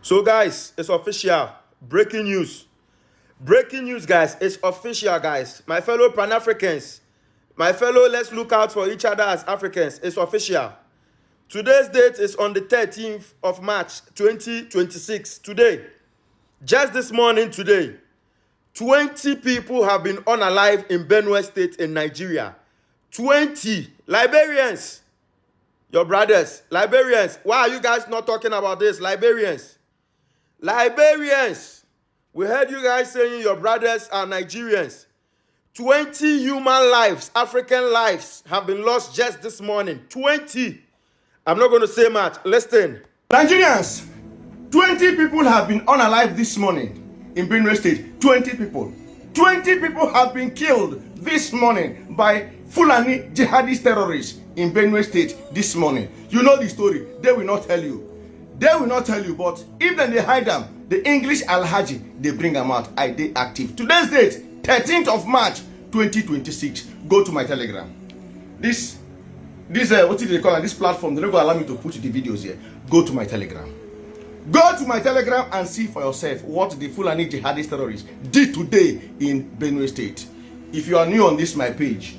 So guys, it's official. Breaking news. Breaking news, guys. It's official, guys. My fellow Pan-Africans, my fellow let's look out for each other as Africans. It's official. Today's date is on the 13th of March, 2026. Today, just this morning today, 20 people have been unalive in Benue State in Nigeria. 20 Liberians. Your brothers, Liberians. Why are you guys not talking about this? Liberians. Liberians. We heard you guys saying your brothers are Nigerians. 20 human lives, African lives, have been lost just this morning. 20. I'm not going to say much. Listen. Nigerians, 20 people have been unalive this morning in Benue State. 20 people. 20 people have been killed this morning by Fulani jihadist terrorists in Benue State this morning. You know the story. They will not tell you. They will not tell you, but if they hide them, the English Alhaji, they bring them out. They active. Today's date, 13th of March, 2026. Go to my Telegram. This what do they call it? This platform, they're not going to allow me to put the videos here. Go to my Telegram. Go to my Telegram and see for yourself what the Fulani jihadist terrorists did today in Benue State. If you are new on this my page,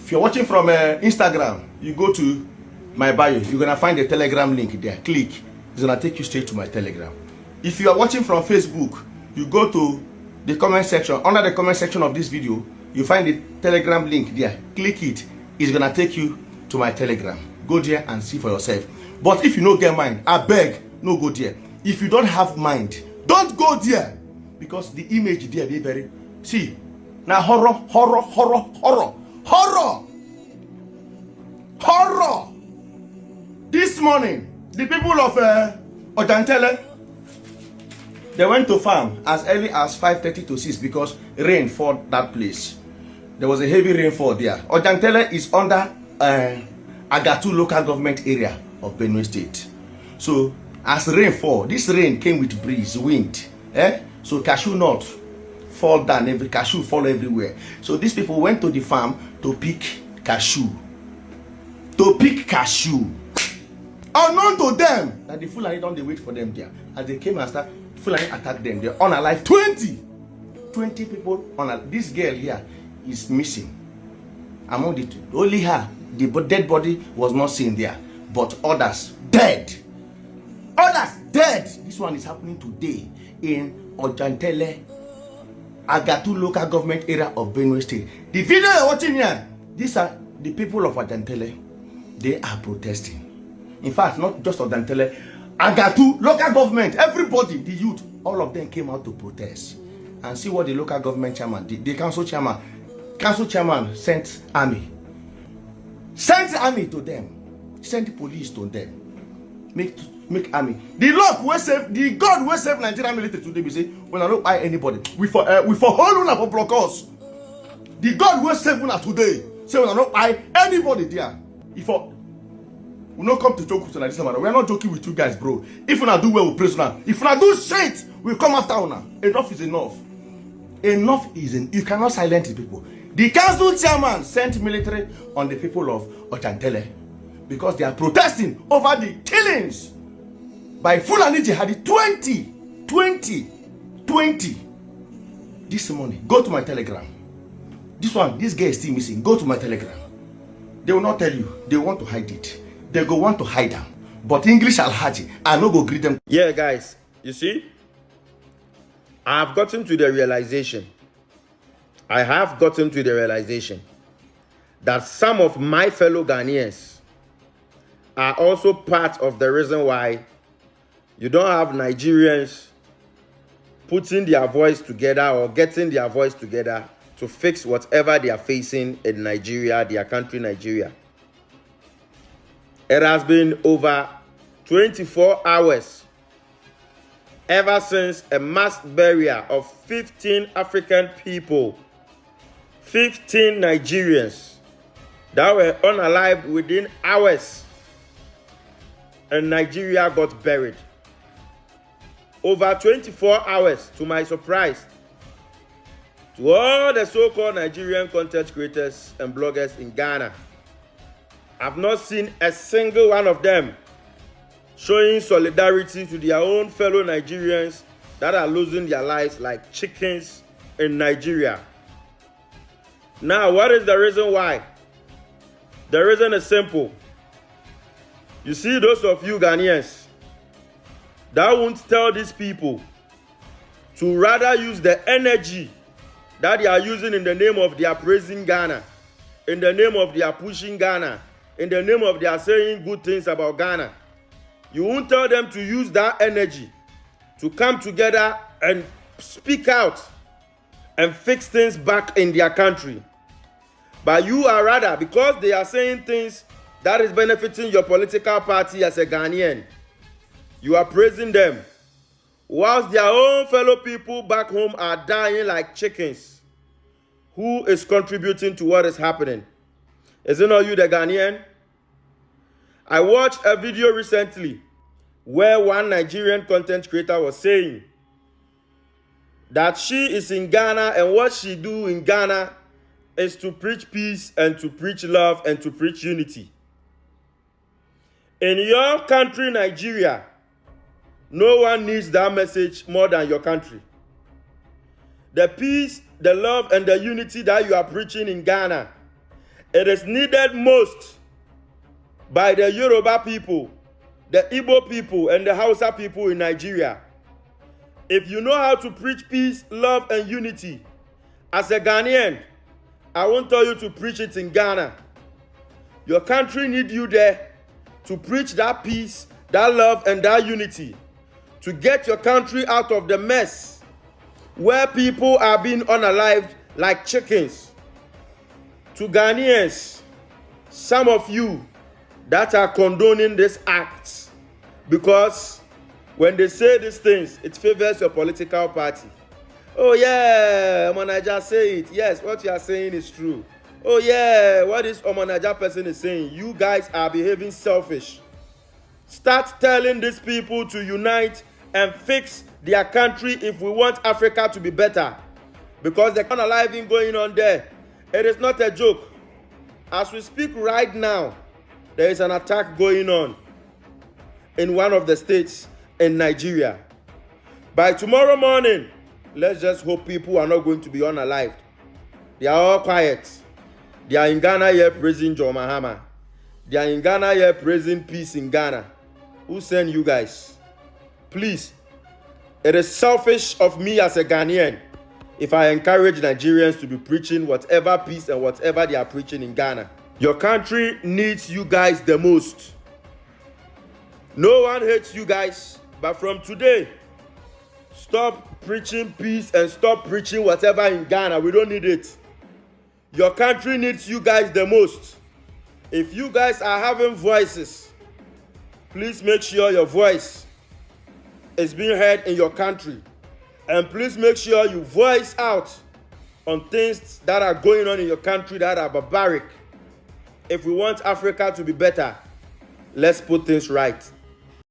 if you're watching from Instagram, you go to my bio. You're gonna find the Telegram link there. Click. It's gonna take you straight to my Telegram. If you are watching from Facebook, you go to the comment section. Under the comment section of this video, you find the Telegram link there. Click it. It's gonna take you to my Telegram. Go there and see for yourself. But if you don't get mind, I beg, no go there. If you don't have mind, don't go there, because the image there they very see now horror. This morning, the people of Ojantele, they went to farm as early as 5:30 to 6 because rain for that place. There was a heavy rainfall there. Ojantele is under Agatu local government area of Benue State. So as rain fall, this rain came with breeze, wind. So cashew nut fall down, cashew fall everywhere. So these people went to the farm to pick cashew. Unknown to them that the Fulani don't they wait for them there. As they came and start, Fulani attacked them. They're unalive. 20 people on. This girl here is missing. Among the two, only her, the dead body was not seen there, but others dead. This one is happening today in Ojantele, Agatu local government area of Benue State. The video you're watching here, these are the people of Ojantele. They are protesting. In fact, not just Ojantele, Agatu local government, everybody, the youth, all of them came out to protest. And see what the local government chairman did. The council chairman sent army to them, sent police to them, make army. The God will save Nigerian military today. We say when I don't buy anybody, we for hold una for block us. The God will save una today. Say when I don't buy anybody there. If we not come to joke with this matter. We are not joking with you guys, bro. If we not do well, we praise una. If we not do shit, we come after una. Enough is enough. Enough is enough. You cannot silence the people. The council chairman sent military on the people of Ojantele because they are protesting over the killings by Fulani jihadi. 20 this morning. Go to my Telegram. This guy is still missing. Go to my Telegram. They will not tell you. They want to hide it. They go want to hide them. But English Alhaji, I no go greet them. Yeah, guys. You see? I have gotten to the realization that some of my fellow Ghanaians are also part of the reason why you don't have Nigerians putting their voice together or getting their voice together to fix whatever they are facing in Nigeria, their country, Nigeria. It has been over 24 hours ever since a mass burial of 15 African people, 15 Nigerians that were unalive within hours, and Nigeria got buried. Over 24 hours, to my surprise, to all the so-called Nigerian content creators and bloggers in Ghana, I've not seen a single one of them showing solidarity to their own fellow Nigerians that are losing their lives like chickens in Nigeria. Now, what is the reason why? The reason is simple. You see, those of you Ghanaians that won't tell these people to rather use the energy that they are using in the name of their praising Ghana, in the name of their pushing Ghana, in the name of their saying good things about Ghana. You won't tell them to use that energy to come together and speak out and fix things back in their country. But you are rather, because they are saying things that is benefiting your political party as a Ghanaian, you are praising them, whilst their own fellow people back home are dying like chickens. Who is contributing to what is happening? Is it not you, the Ghanaian? I watched a video recently where one Nigerian content creator was saying that she is in Ghana and what she do in Ghana is to preach peace and to preach love and to preach unity. In your country, Nigeria, no one needs that message more than your country. The peace, the love, and the unity that you are preaching in Ghana, it is needed most by the Yoruba people, the Igbo people, and the Hausa people in Nigeria. If you know how to preach peace, love, and unity, as a Ghanaian, I won't tell you to preach it in Ghana. Your country needs you there to preach that peace, that love, and that unity, to get your country out of the mess where people are being unalived like chickens. To Ghanaians, some of you that are condoning this act, because when they say these things, it favors your political party. Oh yeah, Omanaja say it. Yes, what you are saying is true. Oh yeah, what this Omanaja person is saying, you guys are behaving selfish. Start telling these people to unite and fix their country if we want Africa to be better. Because the kind of living going on there, it is not a joke. As we speak right now, there is an attack going on in one of the states in Nigeria. By tomorrow morning, let's just hope people are not going to be unalived. They are all quiet. They are in Ghana here praising John Mahama. They are in Ghana here praising peace in Ghana. Who sent you guys? Please, it is selfish of me as a Ghanaian if I encourage Nigerians to be preaching whatever peace and whatever they are preaching in Ghana. Your country needs you guys the most. No one hates you guys, but from today, stop preaching peace and stop preaching whatever in Ghana. We don't need it. Your country needs you guys the most. If you guys are having voices, please make sure your voice is being heard in your country. And please make sure you voice out on things that are going on in your country that are barbaric. If we want Africa to be better, let's put things right.